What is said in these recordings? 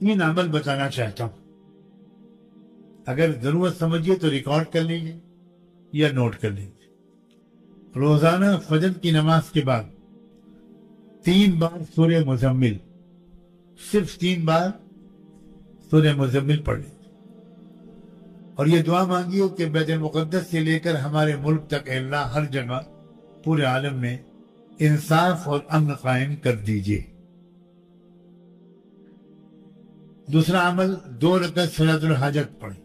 3 عمل بتانا چاہتا ہوں. اگر ضرورت سمجھیے تو ریکارڈ کر لیجیے یا نوٹ کر لیجیے. روزانہ فجر کی نماز کے بعد 3 بار سورہ مزمل، صرف 3 بار سورہ مزمل پڑھ لیجیے. اور یہ دعا مانگیے کہ بیت المقدس سے لے کر ہمارے ملک تک اے اللہ ہر جگہ پورے عالم میں انصاف اور امن قائم کر دیجیے. دوسرا عمل 2 رکعت صلاۃ الحاجت پڑھیں.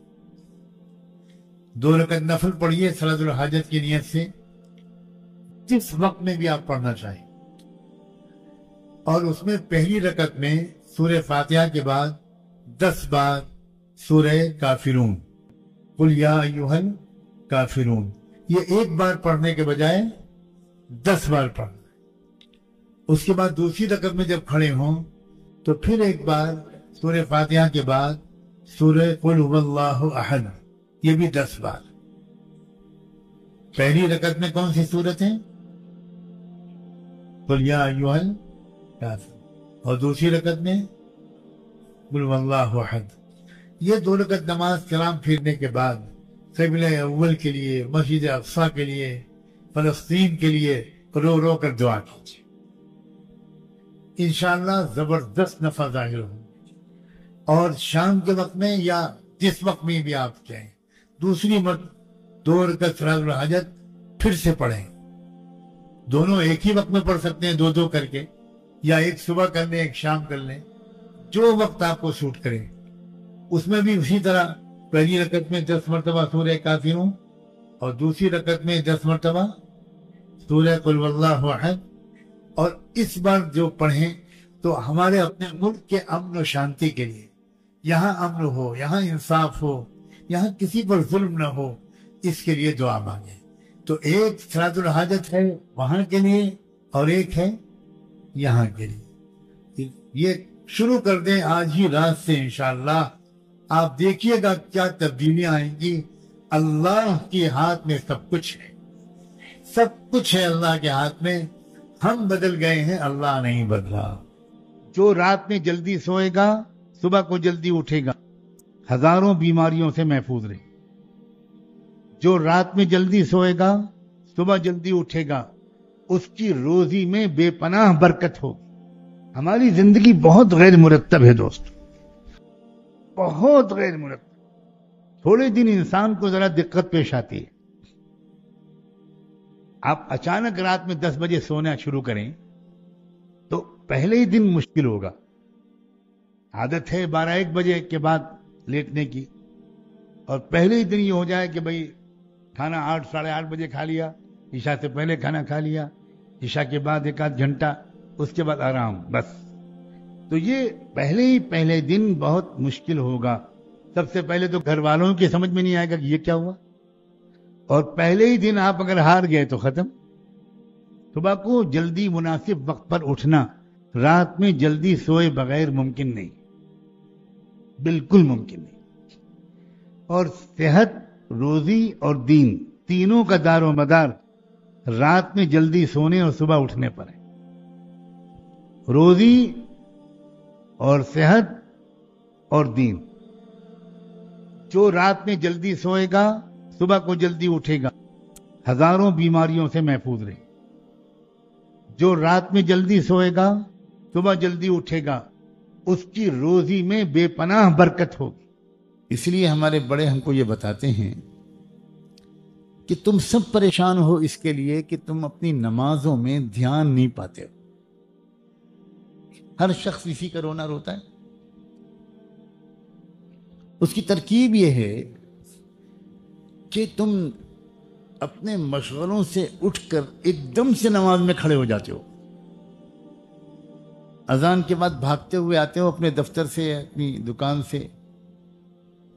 2 رکعت نفل پڑھیے صلاۃ الحاجت کی نیت سے، جس وقت میں بھی آپ پڑھنا چاہیں. اور اس میں پہلی رکعت میں سورہ فاتحہ کے بعد 10 بار سورہ کافرون، قل یا ایھا الکافرون، یہ 1 بار پڑھنے کے بجائے 10 بار پڑھنا. اس کے بعد دوسری رکعت میں جب کھڑے ہوں تو پھر 1 بار سورہ فاتحہ کے بعد سورہ قل ھو اللہ احد، یہ بھی 10 بار. پہلی رکعت میں کون سی صورت ہے؟ قل یا ایھا الکافرون. اور دوسری رکعت میں قل ھو اللہ احد. یہ 2 رکعت نماز سلام پھیرنے کے بعد قبلہ اول کے لیے، مسجد اقصیٰ کے لیے، فلسطین کے لیے رو رو کر دعا کیجیے. انشاءاللہ زبردست نفع ظاہر ہوں. اور شام کے وقت میں یا جس وقت میں بھی آپ چاہیں دوسری مرتبہ 2 رکعت صلاۃ الحاجت پھر سے پڑھیں. دونوں ایک ہی وقت میں پڑھ سکتے ہیں 2 کر کے، یا ایک صبح کر لیں ایک شام کر لیں، جو وقت آپ کو سوٹ کرے. اس میں بھی اسی طرح پہلی رکعت میں 10 مرتبہ سورہ کافرون اور دوسری رکعت میں 10 مرتبہ سورہ قل ھو اللہ احد. اور اس بار جو پڑھیں تو ہمارے اپنے ملک کے امن و شانتی کے لیے، یہاں امن ہو، یہاں انصاف ہو، یہاں کسی پر ظلم نہ ہو، اس کے لیے دعا مانگیں. تو ایک صلاۃ الحاجت ہے وہاں کے لیے اور ایک ہے یہاں کے لیے. یہ شروع کر دیں آج ہی رات سے انشاءاللہ. آپ دیکھیے گا کیا تبدیلیاں آئیں گی. اللہ کے ہاتھ میں سب کچھ ہے، سب کچھ ہے اللہ کے ہاتھ میں. ہم بدل گئے ہیں، اللہ نہیں بدلا. جو رات میں جلدی سوئے گا صبح کو جلدی اٹھے گا، ہزاروں بیماریوں سے محفوظ رہے. جو رات میں جلدی سوئے گا صبح جلدی اٹھے گا، اس کی روزی میں بے پناہ برکت ہوگی. ہماری زندگی بہت غیر مرتب ہے دوست، بہت غیر مرتب. تھوڑے دن انسان کو ذرا دقت پیش آتی ہے. آپ اچانک رات میں 10 بجے سونا شروع کریں تو پہلے ہی دن مشکل ہوگا. عادت ہے 12-1 بجے کے بعد لیٹنے کی، اور پہلے ہی دن یہ ہو جائے کہ بھئی کھانا 8-8:30 بجے کھا لیا، عشاء سے پہلے کھانا کھا لیا، عشاء کے بعد 1-8 گھنٹہ، اس کے بعد آرام، بس. تو یہ پہلے دن بہت مشکل ہوگا. سب سے پہلے تو گھر والوں کی سمجھ میں نہیں آئے گا کہ یہ کیا ہوا. اور پہلے ہی دن آپ اگر ہار گئے تو ختم. صبح کو جلدی مناسب وقت پر اٹھنا رات میں جلدی سوئے بغیر ممکن نہیں، بالکل ممکن نہیں. اور صحت، روزی اور دین تینوں کا دار و مدار رات میں جلدی سونے اور صبح اٹھنے پر ہے. روزی اور صحت اور دین. جو رات میں جلدی سوئے گا صبح کو جلدی اٹھے گا، ہزاروں بیماریوں سے محفوظ رہے. جو رات میں جلدی سوئے گا صبح جلدی اٹھے گا، اس کی روزی میں بے پناہ برکت ہوگی. اس لیے ہمارے بڑے ہم کو یہ بتاتے ہیں کہ تم سب پریشان ہو اس کے لیے کہ تم اپنی نمازوں میں دھیان نہیں پاتے ہو. ہر شخص اسی کا رونا روتا ہے. اس کی ترکیب یہ ہے کہ تم اپنے مشغلوں سے اٹھ کر ایک دم سے نماز میں کھڑے ہو جاتے ہو. اذان کے بعد بھاگتے ہوئے آتے ہو اپنے دفتر سے، اپنی دکان سے.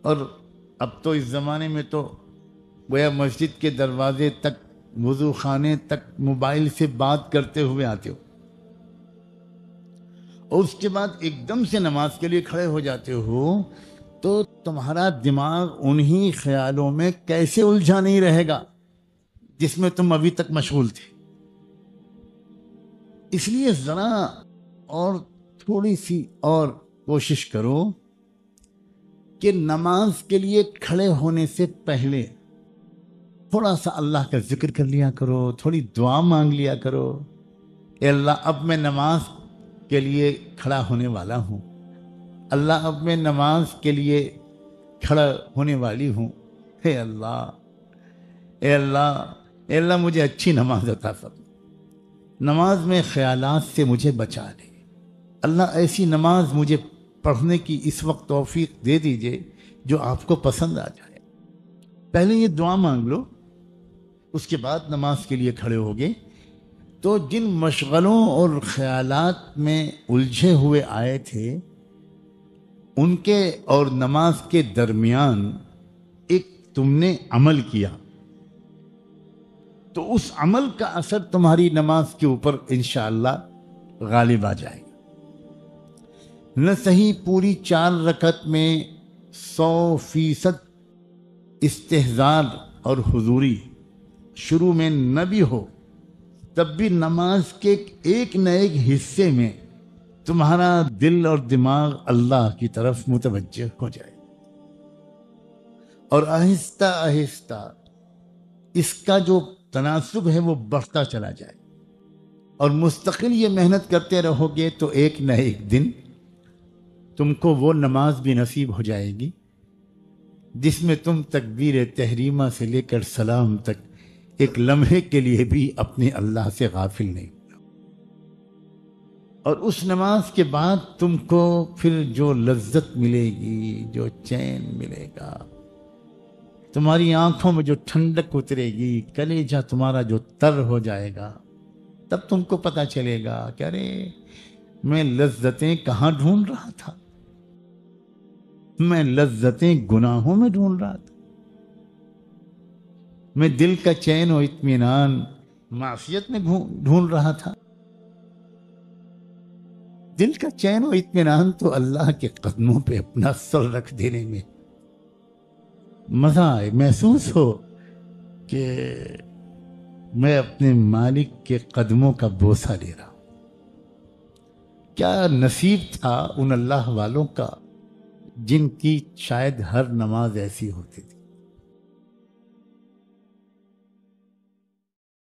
اور اب تو اس زمانے میں تو گویا مسجد کے دروازے تک، وضو خانے تک موبائل سے بات کرتے ہوئے آتے ہو. اور اس کے بعد ایک دم سے نماز کے لیے کھڑے ہو جاتے ہو تو تمہارا دماغ انہی خیالوں میں کیسے الجھا نہیں رہے گا جس میں تم ابھی تک مشغول تھے. اس لیے ذرا اور تھوڑی سی اور کوشش کرو کہ نماز کے لیے کھڑے ہونے سے پہلے تھوڑا سا اللہ کا ذکر کر لیا کرو، تھوڑی دعا مانگ لیا کرو. اے اللہ اب میں نماز کے لیے کھڑا ہونے والا ہوں، اللہ اب میں نماز کے لیے کھڑا ہونے والی ہوں. اے اللہ، اے اللہ، اے اللہ مجھے اچھی نماز عطا فرما، نماز میں خیالات سے مجھے بچا لے. اللہ ایسی نماز مجھے پڑھنے کی اس وقت توفیق دے دیجئے جو آپ کو پسند آ جائے. پہلے یہ دعا مانگ لو، اس کے بعد نماز کے لیے کھڑے ہوگے تو جن مشغلوں اور خیالات میں الجھے ہوئے آئے تھے ان کے اور نماز کے درمیان ایک تم نے عمل کیا تو اس عمل کا اثر تمہاری نماز کے اوپر انشاءاللہ غالب آ جائے گا. نہ صحیح پوری 4 رکعت میں 100% استحضار اور حضوری شروع میں نہ بھی ہو، تب بھی نماز کے ایک نہ ایک حصے میں تمہارا دل اور دماغ اللہ کی طرف متوجہ ہو جائے اور آہستہ آہستہ اس کا جو تناسب ہے وہ بڑھتا چلا جائے اور مستقل یہ محنت کرتے رہو گے تو ایک نہ ایک دن تم کو وہ نماز بھی نصیب ہو جائے گی جس میں تم تکبیر تحریمہ سے لے کر سلام تک ایک لمحے کے لیے بھی اپنے اللہ سے غافل نہیں ہونا. اور اس نماز کے بعد تم کو پھر جو لذت ملے گی، جو چین ملے گا، تمہاری آنکھوں میں جو ٹھنڈک اترے گی، کلیجہ تمہارا جو تر ہو جائے گا، تب تم کو پتہ چلے گا کہ ارے میں لذتیں کہاں ڈھونڈ رہا تھا، میں لذتیں گناہوں میں ڈھونڈ رہا تھا، میں دل کا چین و اطمینان معصیت میں ڈھونڈ رہا تھا. دل کا چین و اطمینان تو اللہ کے قدموں پہ اپنا سر رکھ دینے میں مزہ آئے، محسوس ہو کہ میں اپنے مالک کے قدموں کا بوسہ لے رہا ہوں. کیا نصیب تھا ان اللہ والوں کا جن کی شاید ہر نماز ایسی ہوتی تھی.